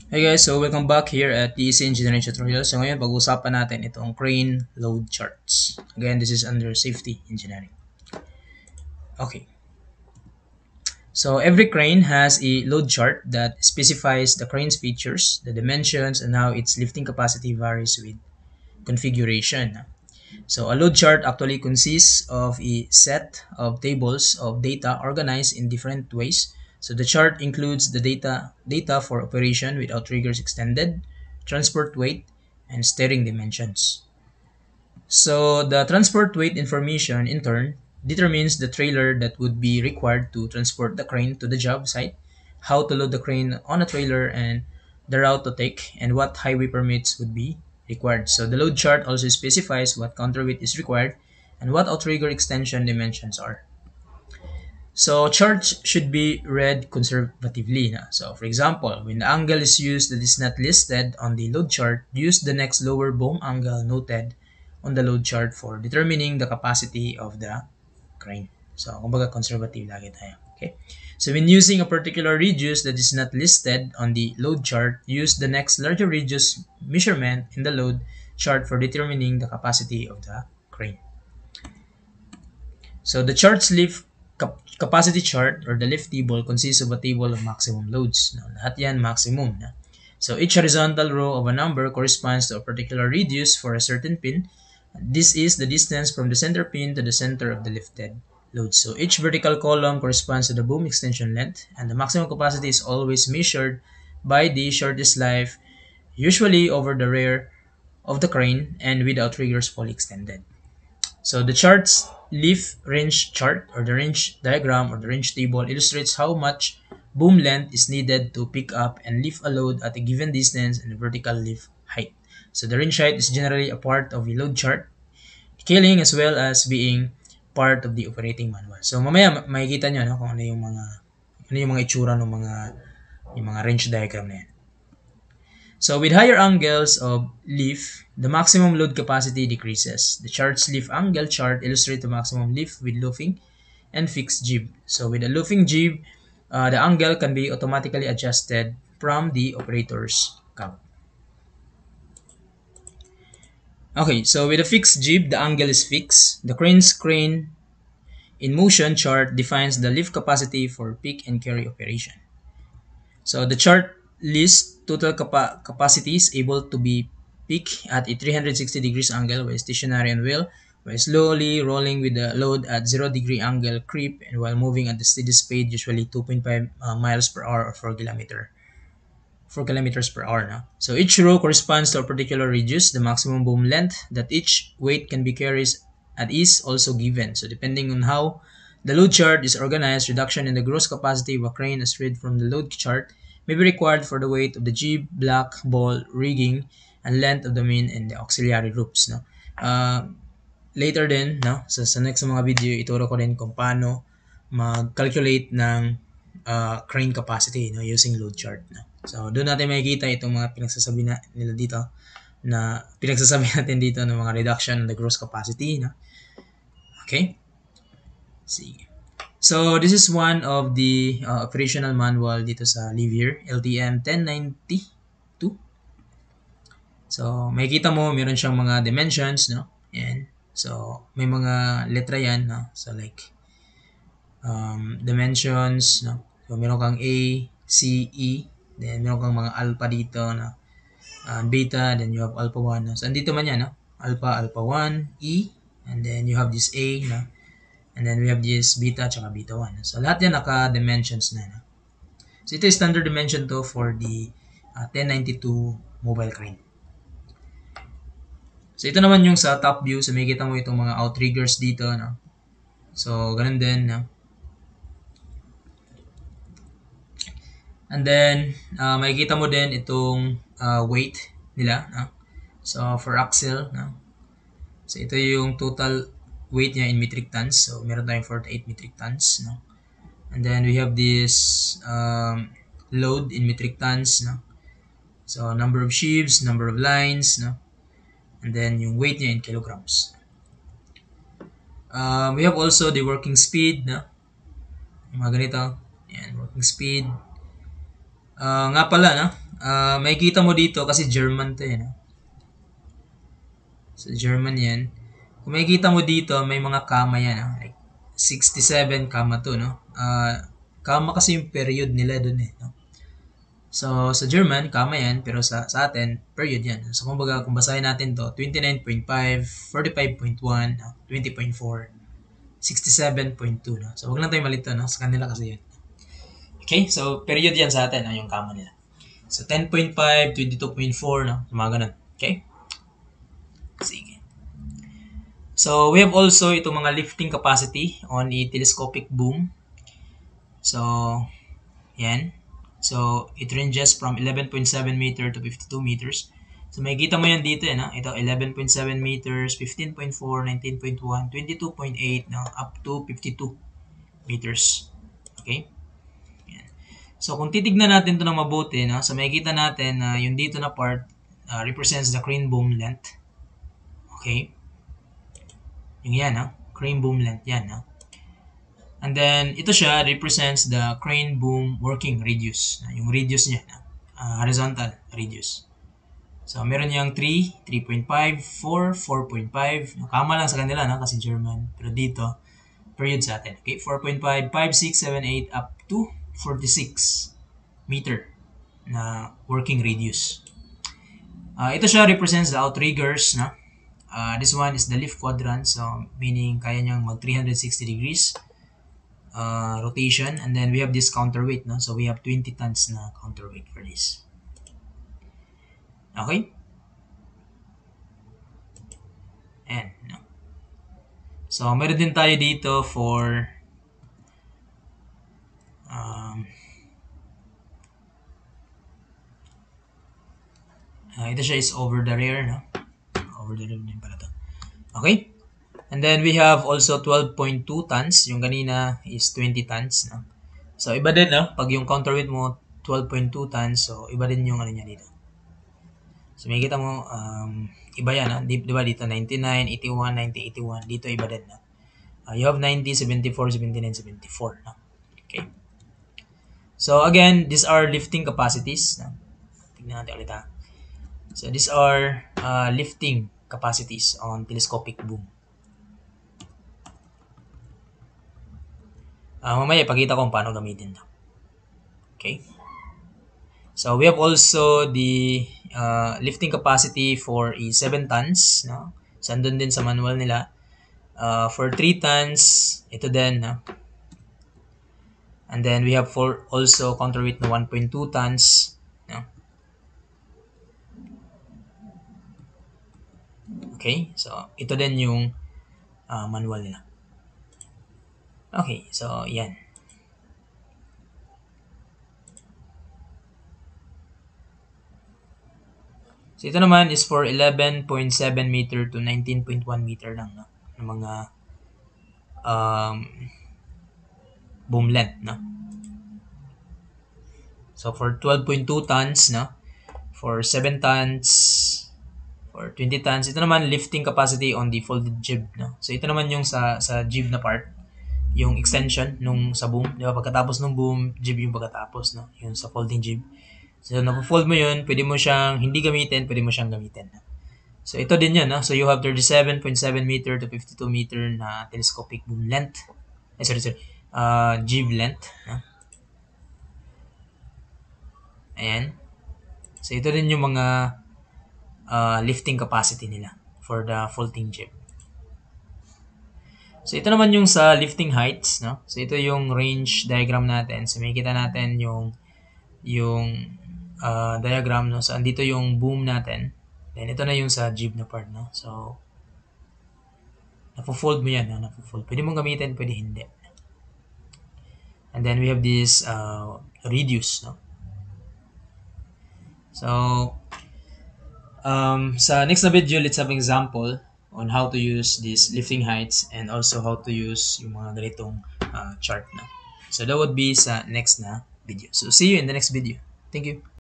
Hey guys, so welcome back here at DEC Engineering Tutorial. So ngayon pag-uusapan natin itong crane load charts. Again, this is under safety engineering. Okay. So every crane has a load chart that specifies the crane's features, the dimensions, and how its lifting capacity varies with configuration. So a load chart actually consists of a set of tables of data organized in different ways. So the chart includes the data for operation with outriggers extended, transport weight, and steering dimensions. So the transport weight information in turn determines the trailer that would be required to transport the crane to the job site, how to load the crane on a trailer and the route to take, and what highway permits would be required. So the load chart also specifies what counterweight is required and what outrigger extension dimensions are. So charts should be read conservatively. So for example, when the angle is used that is not listed on the load chart, use the next lower boom angle noted on the load chart for determining the capacity of the crane. So kumbaga conservative lagi tayo. Okay? So when using a particular radius that is not listed on the load chart, use the next larger radius measurement in the load chart for determining the capacity of the crane. So the chart's capacity chart or the lift table consists of a table of maximum loads. No, lahat yan maximum. No? So each horizontal row of a number corresponds to a particular radius for a certain pin. This is the distance from the center pin to the center of the lifted load. So each vertical column corresponds to the boom extension length, and the maximum capacity is always measured by the shortest life, usually over the rear of the crane and with outriggers fully extended. So the chart's leaf range chart or the range diagram or the range table illustrates how much boom length is needed to pick up and lift a load at a given distance and the vertical lift height. So the range height is generally a part of the load chart, scaling as well as being part of the operating manual. So mamaya makikita nyo no, kung ano yung mga itsura ng mga range diagram na yan. So with higher angles of lift, the maximum load capacity decreases. The chart's lift angle chart illustrates the maximum lift with looping and fixed jib. So with a looping jib, the angle can be automatically adjusted from the operator's cab. Okay, so with a fixed jib, the angle is fixed. The crane's crane in motion chart defines the lift capacity for pick and carry operation. So the chart lists total capacities able to be picked at a 360 degrees angle while stationary and wheel, while slowly rolling with the load at 0 degree angle creep, and while moving at the steady speed, usually 2.5 miles per hour or 4 kilometers per hour. No? So each row corresponds to a particular radius. The maximum boom length that each weight can be carried at is also given. So depending on how the load chart is organized, reduction in the gross capacity of a crane as read from the load chart may be required for the weight of the jib, block, ball, rigging, and length of the main and the auxiliary ropes. No? Later din, no? So, sa next mga video, ituro ko din kung paano mag-calculate ng crane capacity no? Using load chart. No? So, doon natin makikita itong mga pinagsasabi nila dito na pinagsasabi natin dito ng mga reduction in the gross capacity. No? Okay? Sige. So, this is one of the operational manual dito sa Livier, LTM 1092. So, makikita mo, meron siyang mga dimensions, no? Yan. So, may mga letra yan, no? So, like, dimensions, no? So, meron kang A, C, E. Then, meron kang mga alpha dito, no? Beta, then you have alpha 1, no? So, andito man yan, no? Alpha 1, E, and then you have this A, no? And then we have this beta tsaka beta 1. So lahat yan naka-dimensions na. No? So ito yung standard dimension to for the 1092 mobile crane. So ito naman yung sa top view. So makikita mo itong mga outriggers dito. No? So ganun din. No? And then makikita mo din itong weight nila. No? So for axle. No? So ito yung total weight niya in metric tons. So meron tayong 48 metric tons. No? And then we have this load in metric tons. No? So number of sheaves, number of lines. No? And then yung weight niya in kilograms. We have also the working speed. No? Yung mga ganito. Yan, working speed. Nga pala, no? makikita mo dito kasi German to eh. No? So, German yan. Kung makikita mo dito, may mga comma yan. No? Like 67, comma 2, no? Comma kasi yung period nila dun eh. No? So, sa German, comma yan, pero sa atin, period yan. So, kumbaga, kung basahin natin to, 29.5, 45.1, 20.4, 67.2, no? So, wag lang tayo malito, no? Sa kanila kasi yun. Okay? So, period yan sa atin, no? Yung comma nila. So, 10.5, 22.4, no? Mga ganun. Okay? Sige. So, we have also itong mga lifting capacity on a telescopic boom. So, yan. So, it ranges from 11.7 meter to 52 meters. So, makikita mo yan dito, no? Ito, 11.7 meters, 15.4, 19.1, 22.8, no? Up to 52 meters. Okay? Yan. So, kung titignan natin ito ng mabuti, no? So, makikita natin na yung dito na part represents the crane boom length. Okay? Yung yan, no? Crane boom length, yan, no? And then, ito siya represents the crane boom working radius. Yung radius niya, horizontal radius. So, meron niyang 3, 3.5, 4, 4.5. Kama lang sa kanila, no? Kasi German. Pero dito, period sa atin. Okay, 4.5, 5, 6, 7, 8, up to 46 meter na working radius. Ito siya represents the outriggers, no? This one is the lift quadrant. So, meaning kaya niyang mag 360 degrees. Rotation, and then we have this counterweight, no? So we have 20 tons na counterweight for this. Okay? And no? So meron din tayo dito for ito siya is over the rear, no? Over the rear din pala to. Okay? And then we have also 12.2 tons. Yung kanina is 20 tons. No? So, iba din, no? Pag yung counterweight mo, 12.2 tons. So, iba din yung ano niya dito. So, makikita mo, iba yan. No? Di ba dito, 99, 81, 90, 81. Dito, iba din. No? You have 90, 74, 79, 74. No? Okay. So, again, these are lifting capacities. No? Tignan natin ulit ha. So, these are lifting capacities on telescopic boom. Mamaya ipakita ko kung paano gamitin ito. Okay? So, we have also the lifting capacity for a 7 tons. No? So, andun din sa manual nila. For 3 tons, ito din. No? And then, we have for also counterweight na 1.2 tons. No? Okay? So, ito din yung manual nila. Okay, so yan. So ito naman is for 11.7 meter to 19.1 meter lang, no? Ng mga boom length, no? So for 12.2 tons, no? For 7 tons, for 20 tons, ito naman lifting capacity on the folded jib, no? So ito naman yung sa jib na part, yung extension nung sa boom, di ba? Pagkatapos ng boom, jib yung pagkatapos, no? Yung sa folding jib. So, napo-fold mo yun, pwede mo siyang hindi gamitin, pwede mo siyang gamitin. No? So, ito din yun, no? So, you have 37.7 meter to 52 meter na telescopic boom length. Jib length. No? Ayan. So, ito din yung mga lifting capacity nila for the folding jib. So, ito naman yung sa lifting heights, no? So, ito yung range diagram natin. So, makikita natin yung diagram, no? So, andito yung boom natin. Then, ito na yung sa jib na part, no? So, napo-fold mo yan, no? Napo-fold. Pwede mong gamitin, pwede hindi. And then, we have this radius, no? So, sa next na video, let's have an example on how to use these lifting heights and also how to use yung mga ganitong chart na. So, that would be sa next na video. So, see you in the next video. Thank you.